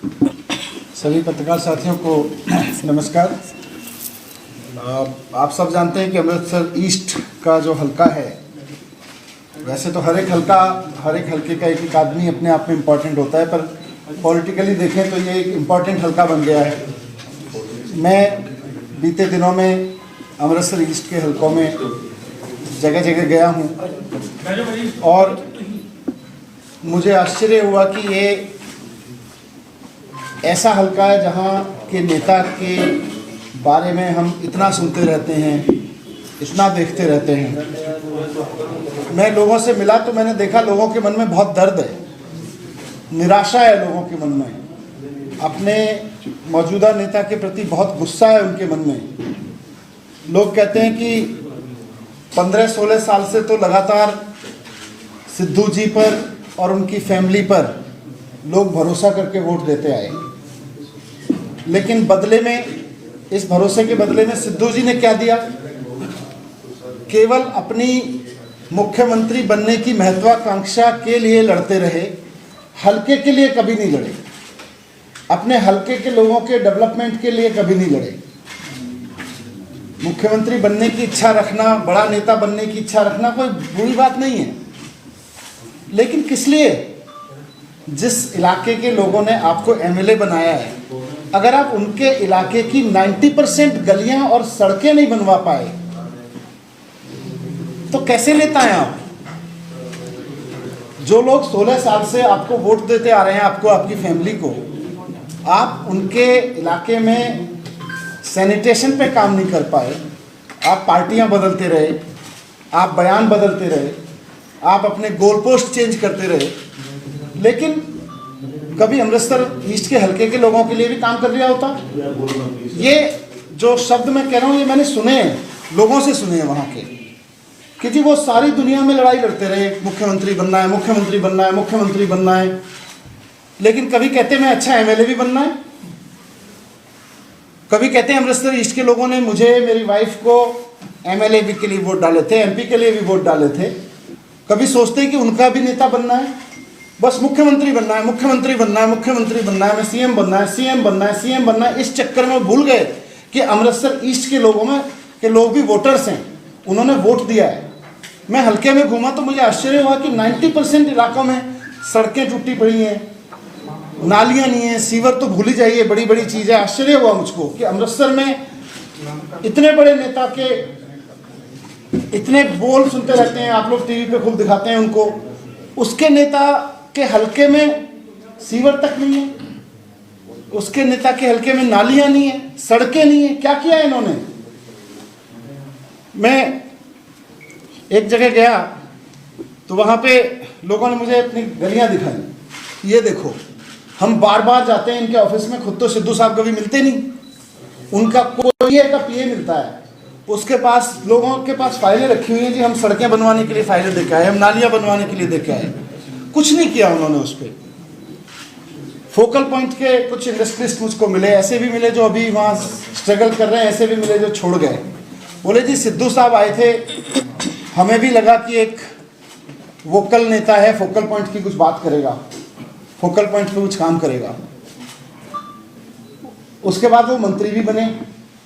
सभी पत्रकार साथियों को नमस्कार। आप सब जानते हैं कि अमृतसर ईस्ट का जो हलका है, वैसे तो हर एक हलके का एक आदमी अपने आप में इम्पोर्टेंट होता है, पर पॉलिटिकली देखें तो ये एक इम्पॉर्टेंट हलका बन गया है। मैं बीते दिनों में अमृतसर ईस्ट के हलकों में जगह जगह गया हूँ और मुझे आश्चर्य हुआ कि ये ऐसा हलका है जहाँ के नेता के बारे में हम इतना सुनते रहते हैं, इतना देखते रहते हैं। मैं लोगों से मिला तो मैंने देखा लोगों के मन में बहुत दर्द है, निराशा है लोगों के मन में, अपने मौजूदा नेता के प्रति बहुत गुस्सा है उनके मन में। लोग कहते हैं कि 15-16 साल से तो लगातार सिद्धू जी पर और उनकी फैमिली पर लोग भरोसा करके वोट देते आए, लेकिन बदले में, इस भरोसे के बदले में सिद्धू जी ने क्या दिया? केवल अपनी मुख्यमंत्री बनने की महत्वाकांक्षा के लिए लड़ते रहे, हलके के लिए कभी नहीं लड़े, अपने हलके के लोगों के डेवलपमेंट के लिए कभी नहीं लड़े। मुख्यमंत्री बनने की इच्छा रखना, बड़ा नेता बनने की इच्छा रखना कोई बुरी बात नहीं है, लेकिन किस लिए? जिस इलाके के लोगों ने आपको एमएलए बनाया है, अगर आप उनके इलाके की 90% गलियां और सड़कें नहीं बनवा पाए तो कैसे नेता हैं आप? जो लोग 16 साल से आपको वोट देते आ रहे हैं, आपको, आपकी फैमिली को, आप उनके इलाके में सैनिटेशन पे काम नहीं कर पाए, आप पार्टियां बदलते रहे, आप बयान बदलते रहे, आप अपने गोल पोस्ट चेंज करते रहे, लेकिन कभी अमृतसर ईस्ट के हलके के लोगों के लिए भी काम कर लिया होता? ये जो शब्द मैं कह रहा हूँ ये मैंने सुने हैं, लोगों से सुने हैं वहाँ के, क्योंकि वो सारी दुनिया में लड़ाई लड़ते रहे, मुख्यमंत्री बनना है, मुख्यमंत्री बनना है, मुख्यमंत्री बनना है, लेकिन कभी कहते मैं अच्छा एमएलए भी बनना है, कभी कहते हैं अमृतसर ईस्ट के लोगों ने मुझे, मेरी वाइफ को एमएलए भी के लिए वोट डाले थे, एमपी के लिए भी वोट डाले थे, कभी सोचते हैं कि उनका भी नेता बनना है, बस मुख्यमंत्री बनना है, मुख्यमंत्री बनना है, मुख्यमंत्री बनना है, मैं सीएम बनना है, सीएम बनना है, सीएम बनना है। इस चक्कर में भूल गए कि अमृतसर ईस्ट के लोगों में के लोग भी वोटर्स हैं, उन्होंने वोट दिया है। मैं हल्के में घूमा तो मुझे आश्चर्य हुआ कि 90% इलाकों में सड़कें टूटी पड़ी हैं, नालियाँ नहीं हैं, सीवर तो भूल ही जाइए, बड़ी बड़ी चीज़ है। आश्चर्य हुआ मुझको कि अमृतसर में इतने बड़े नेता के इतने बोल सुनते रहते हैं, आप लोग टीवी पे खूब दिखाते हैं उनको, उसके नेता के हलके में सीवर तक नहीं है, उसके नेता के हलके में नालियाँ नहीं है, सड़कें नहीं है। क्या किया है इन्होंने? मैं एक जगह गया तो वहाँ पे लोगों ने मुझे अपनी गलियाँ दिखाई, ये देखो, हम बार बार जाते हैं इनके ऑफिस में, खुद तो सिद्धू साहब कभी मिलते नहीं, उनका कोई का पीए मिलता है, उसके पास, लोगों के पास फाइलें रखी हुई हैं जी, हम सड़कें बनवाने के लिए फाइलें देके आए, हम नालियाँ बनवाने के लिए देके आए। कुछ नहीं किया उन्होंने उस पर। फोकल पॉइंट के कुछ इंडस्ट्रियलिस्ट मुझको मिले, ऐसे भी मिले जो अभी वहाँ स्ट्रगल कर रहे हैं, ऐसे भी मिले जो छोड़ गए। बोले जी सिद्धू साहब आए थे, हमें भी लगा कि एक वोकल नेता है, फोकल पॉइंट की कुछ बात करेगा, फोकल पॉइंट पे कुछ काम करेगा। उसके बाद वो मंत्री भी बने।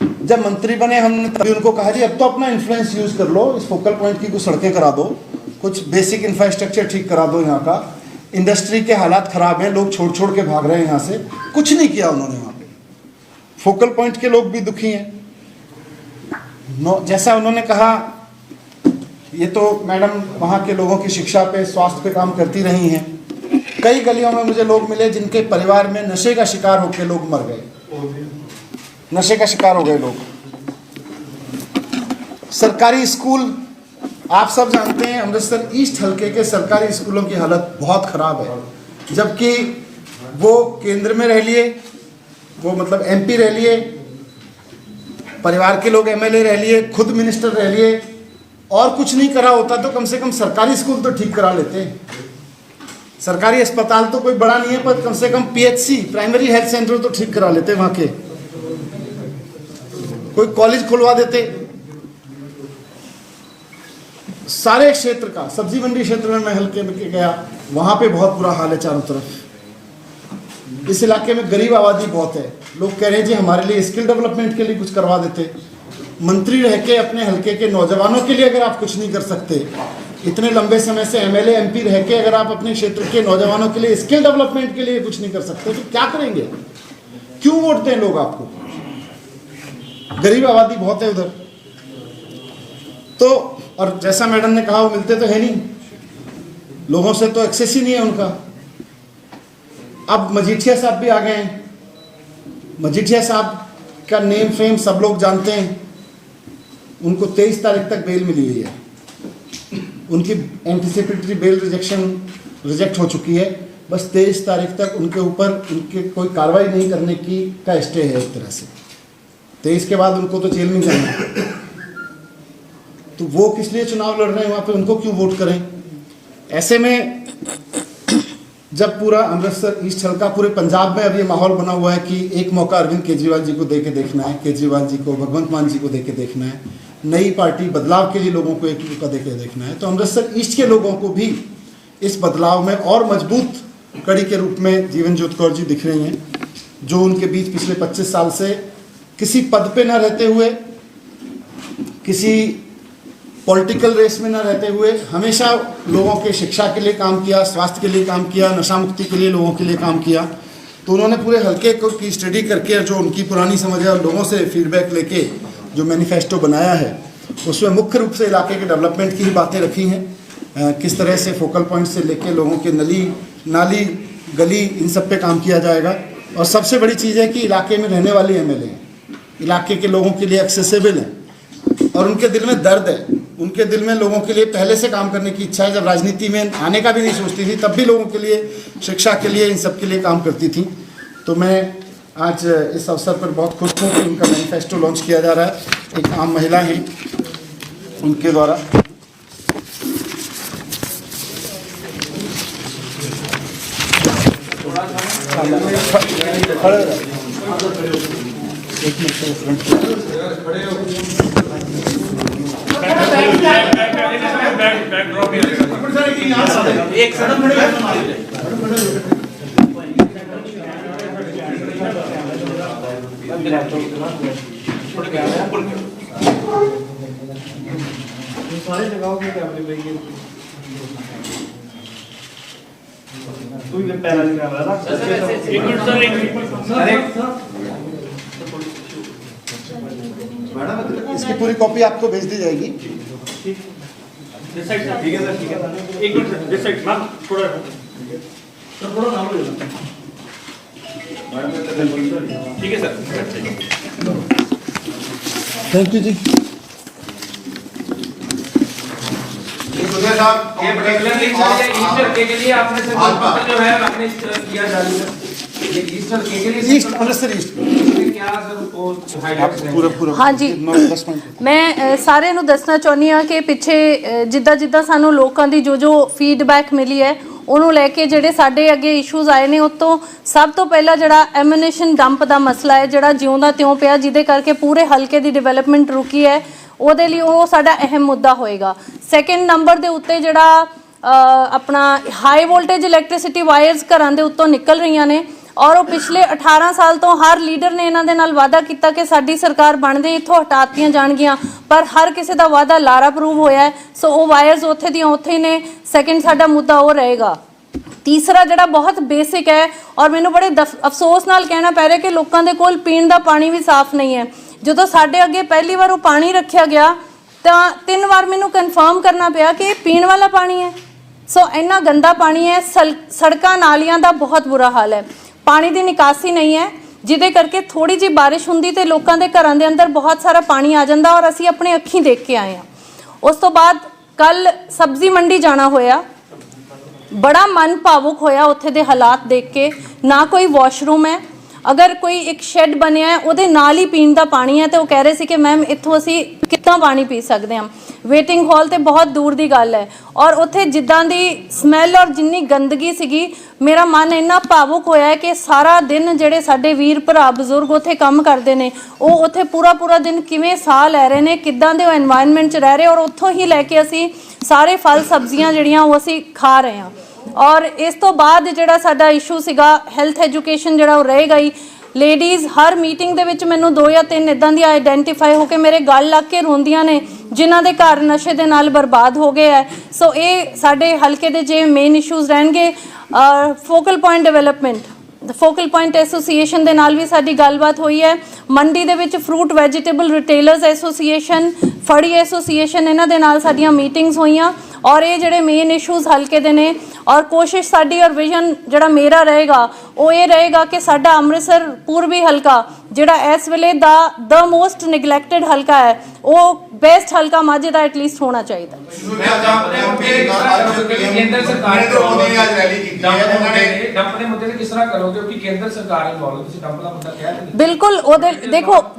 जब मंत्री बने हमने तभी उनको कहा जी अब तो अपना इन्फ्लुएंस यूज कर लो, इस फोकल पॉइंट की कुछ सड़कें करा दो, कुछ बेसिक इंफ्रास्ट्रक्चर ठीक करा दो, यहाँ का इंडस्ट्री के हालात खराब हैं, लोग छोड़ छोड़ के भाग रहे हैं यहाँ से। कुछ नहीं किया उन्होंने वहाँ पे। फोकल पॉइंट के लोग भी दुखी हैं। जैसा उन्होंने कहा, ये तो मैडम वहाँ के लोगों की शिक्षा पे, स्वास्थ्य पे काम करती रही हैं। कई गलियों में मुझे लोग मिले जिनके परिवार में नशे का शिकार होकर लोग मर गए, नशे का शिकार हो गए लोग। सरकारी स्कूल, आप सब जानते हैं अमृतसर ईस्ट हलके के सरकारी स्कूलों की हालत बहुत ख़राब है, जबकि वो केंद्र में रह लिए, वो मतलब एमपी रह लिए, परिवार के लोग एमएलए रह लिए, खुद मिनिस्टर रह लिए, और कुछ नहीं करा होता तो कम से कम सरकारी स्कूल तो ठीक करा लेते। सरकारी अस्पताल तो कोई बड़ा नहीं है, पर कम से कम पीएचसी, प्राइमरी हेल्थ सेंटर तो ठीक करा लेते वहाँ के, कोई कॉलेज खुलवा देते। सारे क्षेत्र का, सब्जी मंडी क्षेत्र में मैं हल्के में गया, वहाँ पे बहुत बुरा हाल है चारों तरफ। इस इलाके में गरीब आबादी बहुत है। लोग कह रहे हैं जी हमारे लिए स्किल डेवलपमेंट के लिए कुछ करवा देते। मंत्री रह के अपने हल्के के नौजवानों के लिए अगर आप कुछ नहीं कर सकते, इतने लंबे समय से एमएलए एमपी रह के अगर आप अपने क्षेत्र के नौजवानों के लिए स्किल डेवलपमेंट के लिए कुछ नहीं कर सकते, तो क्या करेंगे? क्यों वोट दें लोग आपको? गरीब आबादी बहुत है उधर। तो और जैसा मैडम ने कहा, वो मिलते तो है नहीं, लोगों से तो एक्सेस ही नहीं है उनका। अब मजीठिया साहब भी आ गए हैं। मजीठिया साहब का नेम फेम सब लोग जानते हैं। उनको 23 तारीख तक बेल मिली हुई है। उनकी एंटिसिपेटरी बेल रिजेक्ट हो चुकी है। बस 23 तारीख तक उनके ऊपर उनके कोई कार्रवाई नहीं करने की का स्टे है एक तरह से। 23 के बाद उनको तो जेल में जाना है। तो वो किस लिए चुनाव लड़ रहे हैं वहाँ पे? उनको क्यों वोट करें? ऐसे में जब पूरा अमृतसर ईस्ट हल्का, पूरे पंजाब में अब ये माहौल बना हुआ है कि एक मौका अरविंद केजरीवाल जी को दे के देखना है, केजरीवाल जी को, भगवंत मान जी को दे के देखना है, नई पार्टी बदलाव के लिए लोगों को एक मौका दे के देखना है। तो अमृतसर ईस्ट के लोगों को भी इस बदलाव में और मजबूत कड़ी के रूप में जीवनज्योत कौर जी दिख रही हैं, जो उनके बीच पिछले 25 साल से किसी पद पे न रहते हुए, किसी पॉलिटिकल रेस में न रहते हुए, हमेशा लोगों के शिक्षा के लिए काम किया, स्वास्थ्य के लिए काम किया, नशा मुक्ति के लिए लोगों के लिए काम किया। तो उन्होंने पूरे हल्के को की स्टडी करके, जो उनकी पुरानी समझ है और लोगों से फीडबैक लेके जो मैनिफेस्टो बनाया है, उसमें मुख्य रूप से इलाके के डेवलपमेंट की ही बातें रखी हैं। किस तरह से फोकल पॉइंट से लेके लोगों के नाली गली इन सब पे काम किया जाएगा। और सबसे बड़ी चीज़ है कि इलाके में रहने वाले एमएलए हैं, इलाके के लोगों के लिए एक्सेसिबल हैं और उनके दिल में दर्द है। उनके दिल में लोगों के लिए पहले से काम करने की इच्छा है। जब राजनीति में आने का भी नहीं सोचती थी, तब भी लोगों के लिए, शिक्षा के लिए, इन सब के लिए काम करती थी। तो मैं आज इस अवसर पर बहुत खुश हूँ कि उनका मैनिफेस्टो लॉन्च किया जा रहा है। एक आम महिला हैं उनके द्वारा। सारे जगहों पे कैमरे लगे। तू ही पहला कैमरा ना। एक मिनट सर, एक मिनट। अरे इसकी पूरी कॉपी आपको भेज दी जाएगी। ठीक है सर, ठीक है। एक मिनट दिस साइड मैम, थोड़ा सर, थोड़ा नाम ले लेना। ठीक है सर, थैंक यू जी। ये पर्टिकुलरली ईस्टर के लिए आपने से जो है आपने किया जारी है। ये ईस्टर के लिए ईस्ट, अमृतसर ईस्ट क्या सर को हाईलाइट्स पूरा हाँ जी, 9-10 मिनट मैं सारे ਨੂੰ ਦੱਸਣਾ ਚਾਹੁੰਦੀ ਹਾਂ ਕਿ ਪਿੱਛੇ ਜਿੱਦਾਂ ਸਾਨੂੰ ਲੋਕਾਂ ਦੀ ਜੋ ਫੀਡਬੈਕ ਮਿਲੀ ਹੈ, ਉਹਨੂੰ ਲੈ ਕੇ ਜਿਹੜੇ ਸਾਡੇ ਅੱਗੇ ਇਸ਼ੂਜ਼ ਆਏ ਨੇ, ਉਹ ਤੋਂ ਸਭ ਤੋਂ ਪਹਿਲਾਂ ਜਿਹੜਾ ਐਮੂਨੇਸ਼ਨ ਡੰਪ ਦਾ ਮਸਲਾ ਹੈ, ਜਿਹੜਾ ਜਿਉਂਦਾ ਤਿਉਂ ਪਿਆ, ਜਿਹਦੇ ਕਰਕੇ ਪੂਰੇ ਹਲਕੇ ਦੀ ਡਿਵੈਲਪਮੈਂਟ ਰੁਕੀ ਹੈ, ਉਹਦੇ ਲਈ ਉਹ ਸਾਡਾ ਅਹਿਮ ਮੁੱਦਾ ਹੋਏਗਾ। ਸੈਕਿੰਡ ਨੰਬਰ ਦੇ ਉੱਤੇ ਜਿਹੜਾ ਆਪਣਾ ਹਾਈ ਵੋਲਟੇਜ ਇਲੈਕਟ੍ਰਿਸਿਟੀ ਵਾਇਰਸ ਘਰਾਂ ਦੇ ਉੱਤੋਂ ਨਿਕਲ ਰਹੀਆਂ ਨੇ, और वो पिछले 18 साल तो हर लीडर ने इन्हां दे नाल वादा किया कि साडी सरकार बनदे इत्थों हटातियां जाणगियां, पर हर किसी का वादा लारा प्रूव होया है। सो वो वायर्स उत्थे दियां उत्थे ही ने। सैकेंड साडा मुद्दा वो रहेगा। तीसरा जिहड़ा बहुत बेसिक है और मैनूं बड़े अफसोस नाल कहना पै रहा कि लोकां दे कोल पीण दा पानी भी साफ नहीं है। जदों साडे अगे पहली बार वो पानी रखिया गया तां 3 बार मैनूं कन्फर्म करना पिया कि पीण वाला पानी है। सो इन्ना गंदा पानी है। सड़कां नालियां दा बहुत बुरा हाल है। पानी की निकासी नहीं है, जिदे करके थोड़ी जी बारिश होंदी ते लोगों के घरों के अंदर बहुत सारा पानी आ जाता और असी अपने अखीं देख के आए हैं। उस तो बाद कल सब्जी मंडी जाना होया, बड़ा मन भावुक होया उत्थे दे हालात देख के। ना कोई वॉशरूम है, अगर कोई एक शैड बनया है उहदे नाल ही पीण दा पानी है, तो वो कह रहे सी कि मैम इत्थों असी कितना पानी पी सकते हैं। वेटिंग हॉल तो बहुत दूर की गल है और उत्थे जिद्दां दी स्मैल और जिन्नी गंदगी सीगी, मेरा मन इन्ना भावुक होया है कि सारा दिन जिहड़े साडे वीर भरा बजुर्ग उत्थे काम करते हैं, वो उत्थे पूरा दिन किवें साह लै रहे हैं, किद्दां दे एनवायरनमेंट च रह रहे, और उत्थों ही लैके असी सारे फल सब्जियां जिहड़ियां वो असी खा रहे हैं। ਔਰ ਇਸ ਤੋਂ ਬਾਅਦ ਜਿਹੜਾ ਸਾਡਾ ਇਸ਼ੂ ਸੀਗਾ ਹੈਲਥ ਐਜੂਕੇਸ਼ਨ ਜਿਹੜਾ ਉਹ ਰਹੇਗਾ ਹੀ। ਲੇਡੀਜ਼ ਹਰ ਮੀਟਿੰਗ ਦੇ ਵਿੱਚ ਮੈਨੂੰ 2 ਜਾਂ 3 ਇਦਾਂ ਦੀਆਂ ਆਈਡੈਂਟੀਫਾਈ ਹੋ ਕੇ ਮੇਰੇ ਗੱਲ ਲੱਗ ਕੇ ਰੋਂਦੀਆਂ ਨੇ ਜਿਨ੍ਹਾਂ ਦੇ ਘਰ ਨਸ਼ੇ ਦੇ ਨਾਲ ਬਰਬਾਦ ਹੋ ਗਏ ਹੈ। ਸੋ ਇਹ ਸਾਡੇ ਹਲਕੇ ਦੇ ਜੇ ਮੇਨ ਇਸ਼ੂਜ਼ ਰਹਿਣਗੇ। Focal point development focal point association ਦੇ ਨਾਲ ਵੀ ਸਾਡੀ ਗੱਲਬਾਤ ਹੋਈ ਹੈ। ਮੰਡੀ ਦੇ ਵਿੱਚ ਫਰੂਟ ਵੈਜੀਟੇਬਲ ਰਿਟੇਲਰਸ ਐਸੋਸੀਏਸ਼ਨ, ਫੜੀ ਐਸੋਸੀਏਸ਼ਨ, ਇਹਨਾਂ ਦੇ ਨਾਲ ਸਾਡੀਆਂ ਮੀਟਿੰਗਸ ਹੋਈਆਂ ਔਰ ਇਹ ਜਿਹੜੇ ਮੇਨ ਇਸ਼ੂਜ਼ ਹਲਕੇ ਦੇ ਨੇ। ਔਰ ਕੋਸ਼ਿਸ਼ ਸਾਡੀ ਔਰ ਵਿਜ਼ਨ ਜਿਹੜਾ ਮੇਰਾ ਰਹੇਗਾ ਉਹ ਇਹ ਰਹੇਗਾ ਕਿ ਸਾਡਾ ਅੰਮ੍ਰਿਤਸਰ ਪੂਰਬੀ ਹਲਕਾ ਜਿਹੜਾ ਇਸ ਵੇਲੇ ਦਾ ਮੋਸਟ ਨਿਗਲੈਕਟਡ ਹਲਕਾ ਹੈ ਉਹ ਬੈਸਟ ਹਲਕਾ ਮਾਝੇ ਦਾ ਐਟਲੀਸਟ ਹੋਣਾ ਚਾਹੀਦਾ। केंद्र सरकार डंप ਦੇ ਮੁੱਦੇ ਤੇ ਕਿਸ ਤਰ੍ਹਾਂ ਕਰੋਗੇ ਕਿਉਂਕਿ ਕੇਂਦਰ ਸਰਕਾਰ ਇਨਵੋਲਵ ਤੁਸੀਂ ਡੰਪ ਦਾ ਮੁੱਦਾ ਕਹਿ ਰਹੇ ਬਿਲਕੁਲ ਉਹਦੇ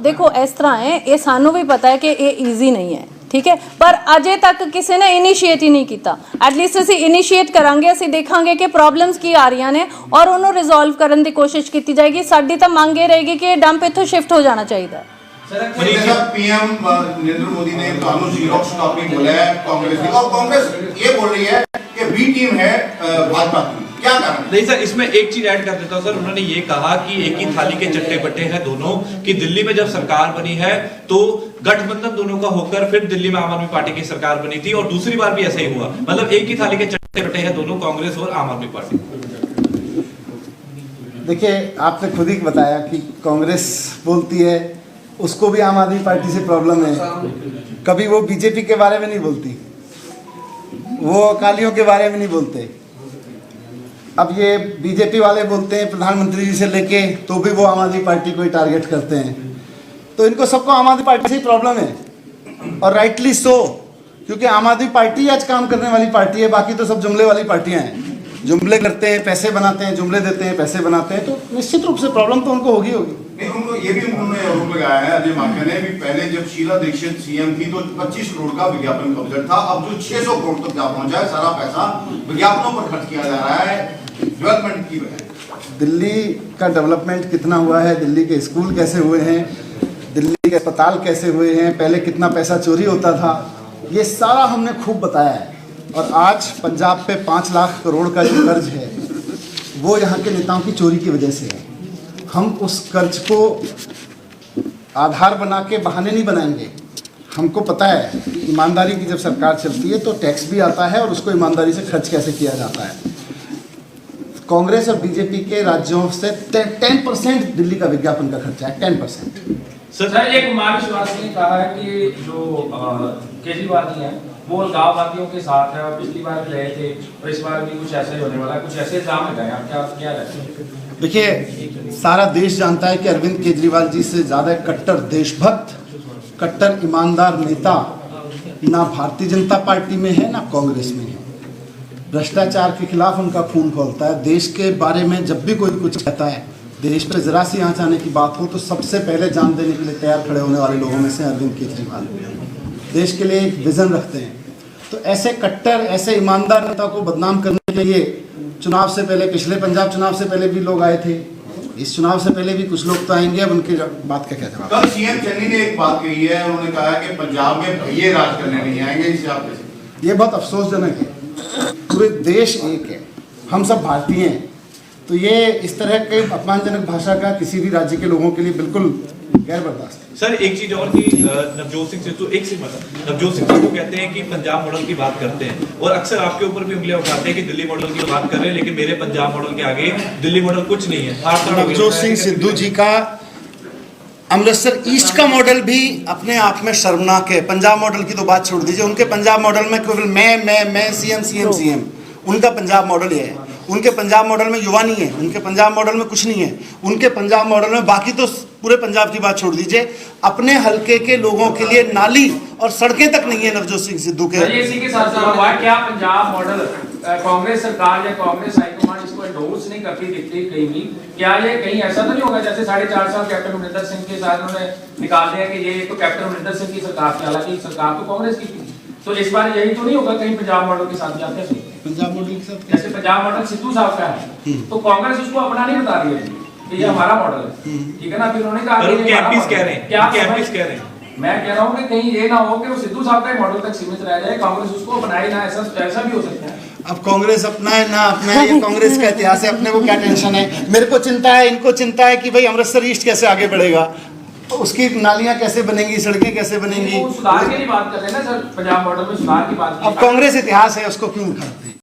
ਦੇਖੋ ਇਸ ਤਰ੍ਹਾਂ ਹੈ, ਇਹ ਸਾਨੂੰ ਵੀ ਪਤਾ ਹੈ ਕਿ ਇਹ ਈਜ਼ੀ ਨਹੀਂ ਹੈ, ठीक है, पर अजे तक किसी ने इनिशिएट ही नहीं किया। एटलीस्ट असी इनिशिएट करांगे, असी देखांगे कि प्रॉब्लम्स की आ रही ने और उन्होंने रिजॉल्व करने की कोशिश की जाएगी। साडी तो मांग ये रहेगी कि डंप इत्थों शिफ्ट हो जाना चाहिए। पीएम नरेंद्र मोदी ने जीरोक्स कॉपी बोला है कांग्रेस की, और कांग्रेस ये बोल रही है कि बी टीम है भाजपा की, क्या कारण? नहीं सर, इसमें एक चीज ऐड कर देता हूं सर। उन्होंने ये कहा कि एक ही थाली के चट्टे बट्टे हैं दोनों, कि दिल्ली में जब सरकार बनी है तो गठबंधन दोनों का होकर फिर दिल्ली में आम आदमी पार्टी की सरकार बनी थी और दूसरी बार भी ऐसा ही हुआ। मतलब एक ही थाली के चट्टे बट्टे हैं दोनों, कांग्रेस और आम आदमी पार्टी। देखिए, आपने खुद ही बताया कि कांग्रेस बोलती है उसको भी आम आदमी पार्टी से प्रॉब्लम है, कभी वो बीजेपी के बारे में नहीं बोलती, वो अकालियों के बारे में नहीं बोलते। अब ये बीजेपी वाले बोलते हैं प्रधानमंत्री जी से लेके, तो भी वो आम आदमी पार्टी को ही टारगेट करते हैं। तो इनको सबको आम आदमी पार्टी से ही प्रॉब्लम है और राइटली सो, क्योंकि आम आदमी पार्टी आज काम करने वाली पार्टी है, बाकी तो सब जुमले वाली पार्टियां हैं। जुमले करते हैं, पैसे बनाते हैं, जुमले देते हैं, पैसे बनाते हैं, तो निश्चित रूप से प्रॉब्लम तो उनको होगी। नहीं, उनको ये भी उन्होंने आरोप लगाया है अजय माकन ने भी, पहले जब शीला दीक्षित सीएम थी तो 25 करोड़ का विज्ञापन का बजट था, अब जो 600 करोड़ तक जा पहुंचा है, सारा पैसा विज्ञापनों पर खर्च किया जा रहा है डेवलपमेंट की वजह। दिल्ली का डेवलपमेंट कितना हुआ है, दिल्ली के स्कूल कैसे हुए हैं, दिल्ली के अस्पताल कैसे हुए हैं, पहले कितना पैसा चोरी होता था, ये सारा हमने खूब बताया है। और आज पंजाब पे 5 लाख करोड़ का जो कर्ज है वो यहाँ के नेताओं की चोरी की वजह से है। हम उस कर्ज को आधार बना के बहाने नहीं बनाएंगे। हमको पता है कि ईमानदारी की जब सरकार चलती है तो टैक्स भी आता है और उसको ईमानदारी से खर्च कैसे किया जाता है। कांग्रेस और बीजेपी के राज्यों से 10% दिल्ली का विज्ञापन का खर्चा है, 10%। सर एक कुमार विश्वास ने कहा है कि जो केजरीवाल जी हैं वो गाँववासियों के साथ है और पिछली बार भी रहे थे और इस बार भी कुछ ऐसा ही होने वाला है, कुछ ऐसे इल्जाम लगाए हैं, आप क्या रहते हैं? देखिए, सारा देश जानता है कि अरविंद केजरीवाल जी से ज़्यादा कट्टर देशभक्त, कट्टर ईमानदार नेता ना भारतीय जनता पार्टी में है ना कांग्रेस में है। भ्रष्टाचार के खिलाफ उनका खून खौलता है। देश के बारे में जब भी कोई कुछ कहता है, देश पर जरा सी आँच आने की बात हो तो सबसे पहले जान देने के लिए तैयार खड़े होने वाले लोगों में से अरविंद केजरीवाल देश के लिए एक विज़न रखते हैं। तो ऐसे कट्टर, ऐसे ईमानदार नेता को बदनाम करने के लिए चुनाव से पहले, पिछले पंजाब चुनाव से पहले भी लोग आए थे, इस चुनाव से पहले भी कुछ लोग तो आएंगे। अब उनकी बात का क्या जवाब? कल सीएम चन्नी ने एक बात कही है, उन्होंने कहा है कि पंजाब में भैये राज करने नहीं आएंगे। इससे आप कैसे? ये बहुत अफसोसजनक है। पूरे देश एक है, हम सब भारतीय हैं, तो ये इस तरह के अपमानजनक भाषा का किसी भी राज्य के लोगों के लिए बिल्कुल गैर बर्दाश्त है। सर एक चीज और कि नवजोत सिंह सिद्धू, एक सिंह नवजोत सिंह सिद्धू कहते हैं कि पंजाब मॉडल की बात करते हैं और अक्सर आपके ऊपर भी उंगलियां उठाते हैं कि दिल्ली मॉडल की बात कर रहे हैं, लेकिन मेरे पंजाब मॉडल के आगे दिल्ली मॉडल कुछ नहीं है। नवजोत सिंह सिद्धू जी का अमृतसर ईस्ट का मॉडल भी अपने आप में शर्मनाक है। पंजाब मॉडल की तो बात छोड़ दीजिए, उनके पंजाब मॉडल में केवल मैं सीएम सीएम सीएम, उनका पंजाब मॉडल ये है। उनके पंजाब मॉडल में युवा नहीं है, उनके पंजाब मॉडल में कुछ नहीं है, उनके पंजाब मॉडल में बाकी तो पूरे पंजाब की बात छोड़ दीजिए, अपने हलके के लोगों के लिए नाली और सड़कें तक नहीं है नवजोत सिंह सिद्धू के। इसी के साथ क्या पंजाब मॉडल कांग्रेस सरकार या कांग्रेस हाईकमान इसको एंडोर्स नहीं करती दिखती कहीं भी? क्या ये कहीं ऐसा तो नहीं होगा जैसे 4.5 साल कैप्टन अमरिंदर सिंह के साथ उन्होंने निकाल दिया कि ये तो कैप्टन अमरिंदर सिंह की सरकार थी, हालांकि सरकार तो कांग्रेस की थी, तो इस बार यही तो नहीं होगा कहीं पंजाब मॉडल के साथ जाते हैं? पंजाब मॉडल के साथ जैसे पंजाब मॉडल सिद्धू साहब का है तो कांग्रेस उसको अपना नहीं बता रही है कि ये हमारा मॉडल है, ठीक है ना? फिर उन्होंने कहा कि कैंपिस कह रहे हैं, क्या कैंपिस कह रहे हैं? मैं कह रहा हूँ कि कहीं ये ना हो कि वो सिद्धू साहब का मॉडल तक सीमित रह जाए, कांग्रेस उसको बनाए ना, ऐसा भी हो सकता है। अब कांग्रेस अपना है ना अपना है, ये कांग्रेस का इतिहास है, अपने को क्या टेंशन है। मेरे को चिंता है, इनको चिंता है कि भाई अमृतसर ईस्ट कैसे आगे बढ़ेगा, उसकी नालियां कैसे बनेंगी, सड़कें कैसे बनेंगी। वो सुधार की नहीं बात कर रहे हैं ना सर, पंजाब मॉडल में सुधार की बात अब कांग्रेस इतिहास है, उसको क्यों उठाते हैं।